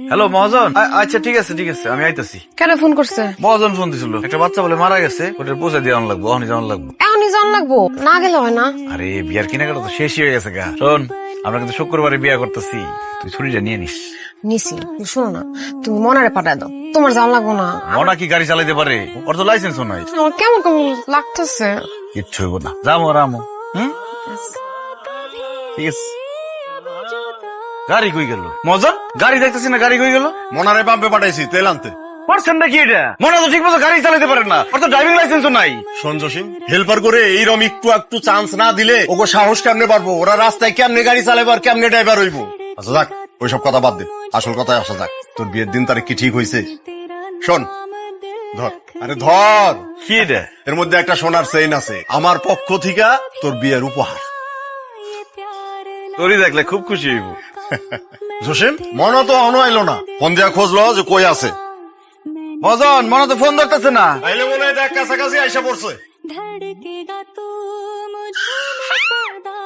Hello মহাজন, আচ্ছা ঠিক আছে আমি আইতাছি। কেন ফোন করছে? মহাজন ফোন দিছিল, একটা বাচ্চা বলে মারা গেছে, ওটা পৌঁছে দিয়ে আনা লাগবো, অহনি যাওয়ান লাগবো। এখনই যান লাগবো, না গেলে হয় না। আরে বিয়ার কেনাকাটা তো শেষই হয়ে গেছে গা। শোন, আমরা কিন্তু শুক্রবারে বিয়া করতেছি, তুই ছুটিটা নিয়ে নিস। নিছি, শোনো না, তুমি মনারে পাঠায় দাও, তোমার যাওয়া লাগবো না। মনা কি গাড়ি চালাইতে পারে? ওর তো লাইসেন্সও নাই। আমার কেমন কেমন লাগতেছে। কিচ্ছু হইব না, যাবো রামো। ঠিক আছে। গাড়ি কই গেল মহাজন? গাড়ি দেখতেছি না, গাড়ি কই গেল? মনারে পাম্পে পাঠাইছি তেল আনতে। পারছেন নাকি এটা? মনে তো ঠিক মতো গাড়ি চালাতে পারে না, ওর তো ড্রাইভিং লাইসেন্সও নাই। শোন জসিম, হেল্পার করে এইরকম একটু চান্স না দিলে ওকে সাহস কেমনে পারবো? ওরা রাস্তায় কেমনে গাড়ি চালাবে আর কেমনে ড্রাইভার হইব? আচ্ছা যাক, ওইসব কথা বাদ দে, আসল কথায় আসা যাক। তোর বিয়ের দিন তারিখ কি ঠিক হয়েছে? শোন, ধর, আরে ধর, কি এটা? এর মধ্যে একটা সোনার চেইন আছে, আমার পক্ষ থেকে তোর বিয়ের উপহার। তোরই দেখলে খুব খুশি হইব। জসিম, মনা তো এখনো আইলো না, ফোন দিয়া খোঁজলো যে কই আছে। মহাজন, মনে তো ফোন ধরতেছে না। আইলে মনে হয় দেখ কাছাকাছি আইসা পড়ছে। धड़केगा तू मुझे सदा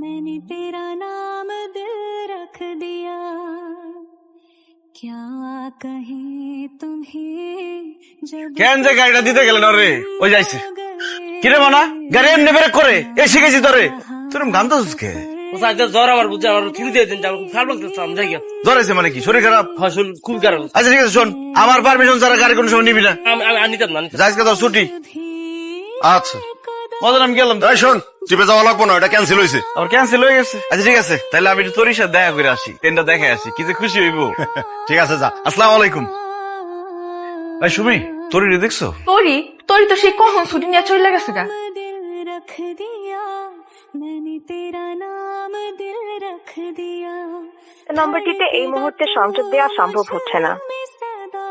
मैंने तेरा नाम दिल रख दिया क्या कहें तुम्हें जब কেন যে গাড়িটা দিতে গেলেন রে? ওই যাইছে। কিরে মনা, গাড়ি এমনি ব্রেক করে এ শিখেছি তোরে। তোর গান তো কে জ্বর আমার বুঝে আমার ফিরে দিয়ে দিন, খারাপ লাগতেছে আমি যাই গিয়া। ধরেছে মানে কি, শরীর খারাপ? ফসল খুব খারাপ। আচ্ছা ঠিক আছে, শোন, আমার পারমিশন ছাড়া গাড়ি কোনো সময় নিবি না। আমি নিতাম না, নিতাম। যাইজকে তোর ছুটি। আচ্ছা মহাজন আমি গেলাম। এই শোন, চিপে যাওয়া লাগবো না, এটা ক্যান্সেল হয়েছে। আবার ক্যান্সেল হয়ে গেছে? আচ্ছা ঠিক আছে, তাহলে আমি একটু তোর সাথে দেখা করে আসি, ট্রেনটা দেখে আসি, কি যে খুশি হইব। ঠিক আছে যা। আসসালামু আলাইকুম। এই সুমি, তোর দেখছো? তোরই তো সেই কখন ছুটি নিয়ে চলে গেছে গা। दिल रख दिया मैंने तेरा नाम दिल रख दिया নম্বরটিতে এই মুহূর্তে সংযোগ দেওয়া সম্ভব হচ্ছে না। सदा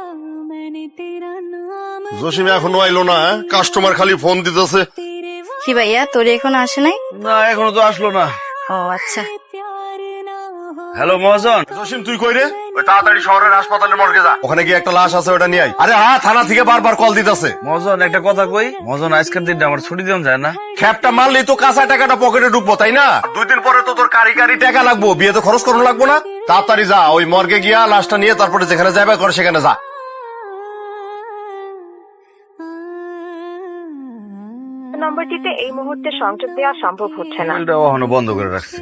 मैंने तेरा नाम জসিম এখনো আইলো না, কাস্টমার খালি ফোন দিতেছে। तेरे কি ভাইয়া তোর এখনো আসে নাই? না এখনো তো আসলো না। ও আচ্ছা। प्यार ना हो হ্যালো মহাজন। জসিম তুই কই রে? ওই তাড়াতাড়ি শহরের হাসপাতালের মর্গে যা, ওখানে গিয়ে একটা লাশ আছে, ওটা নিয়ে আয়। আরে হ্যাঁ, থানা থেকে বারবার কল দিতেছে। মহাজন একটা কথা কই, মহাজন আজকের দিনটা আমার ছুটি দেওয়া যায় না? খ্যাপটা মারলেই তো কাঁচা টাকাটা পকেটে ঢুকবো, তাই না? 2 দিন পরে তো তোর কারি টাকা লাগবো, বিয়ে তো খরচ করুন লাগবো না? তাড়াতাড়ি যা, ওই মর্গে গিয়া লাশটা নিয়ে তারপরে যেখানে যাবে করে সেখানে যা। নম্বরটিতে এই মুহূর্তে সংযোগ দেওয়া সম্ভব হচ্ছে না। এটা এখনো বন্ধ করে রাখছি।